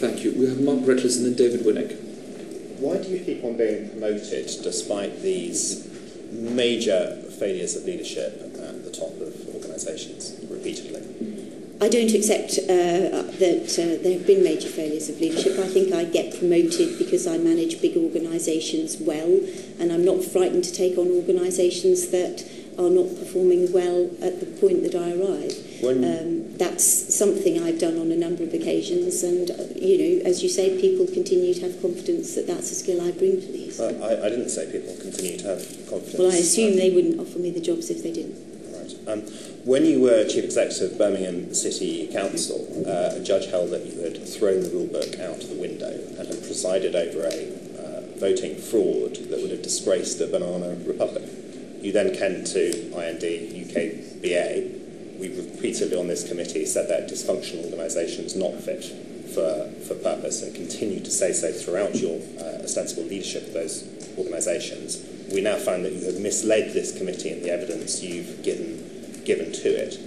Thank you. We have Mark Reckless and then David Winnick. Why do you keep on being promoted despite these major failures of leadership at the top of organisations repeatedly? I don't accept that there have been major failures of leadership. I think I get promoted because I manage big organisations well, and I'm not frightened to take on organisations that are not performing well at the point that I arrive. That's something I've done on a number of occasions, and as you say, people continue to have confidence that that's a skill I bring to these. I didn't say people continue to have confidence. Well, I assume they wouldn't offer me the jobs if they didn't. Right. When you were Chief Executive of Birmingham City Council, a judge held that you had thrown the rule book out of the window and had presided over a voting fraud that would have disgraced the banana republic. You then came to IND, UKBA. We've repeatedly on this committee said that dysfunctional organisations not fit for purpose, and continue to say so throughout your ostensible leadership of those organisations. We now find that you have misled this committee in the evidence you've given to it.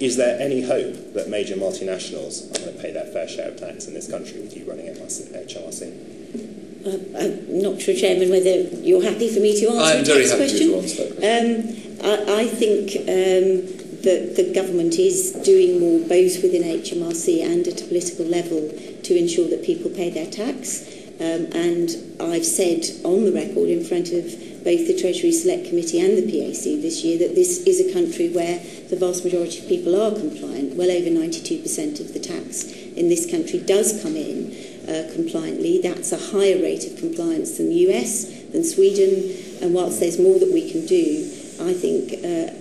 Is there any hope that major multinationals are going to pay their fair share of tax in this country with you running HMRC? I'm not sure, Chairman, whether you're happy for me to answer a tax question. I'm very happy to answer that question. I think that the government is doing more both within HMRC and at a political level to ensure that people pay their tax. And I've said on the record in front of both the Treasury Select Committee and the PAC this year that this is a country where the vast majority of people are compliant. Well over 92% of the tax in this country does come in compliantly. That's a higher rate of compliance than the US, than Sweden, and whilst there's more that we can do, I think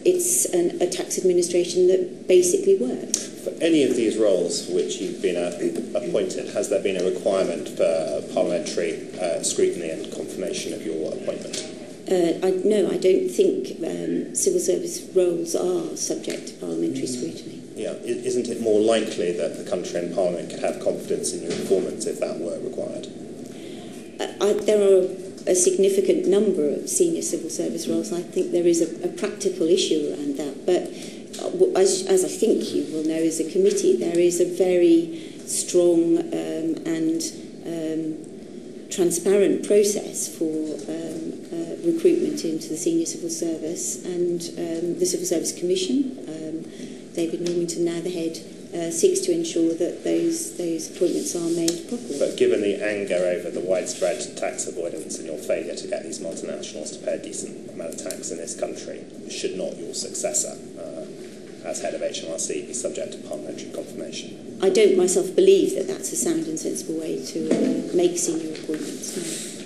it's a tax administration that basically works. For any of these roles for which you've been appointed, has there been a requirement for parliamentary scrutiny and confirmation of your appointment? No, I don't think civil service roles are subject to parliamentary scrutiny. Yeah, isn't it more likely that the country and Parliament could have confidence in your performance if that were required? There are a significant number of senior civil service roles. I think there is a practical issue around that, but as I think you will know as a committee, there is a very strong and transparent process for recruitment into the senior civil service, and the Civil Service Commission, David Normington, now the head, seeks to ensure that those appointments are made properly. But given the anger over the widespread tax avoidance and your failure to get these multinationals to pay a decent amount of tax in this country, should not your successor as head of HMRC be subject to parliamentary confirmation? I don't myself believe that that's a sound and sensible way to make senior appointments. No.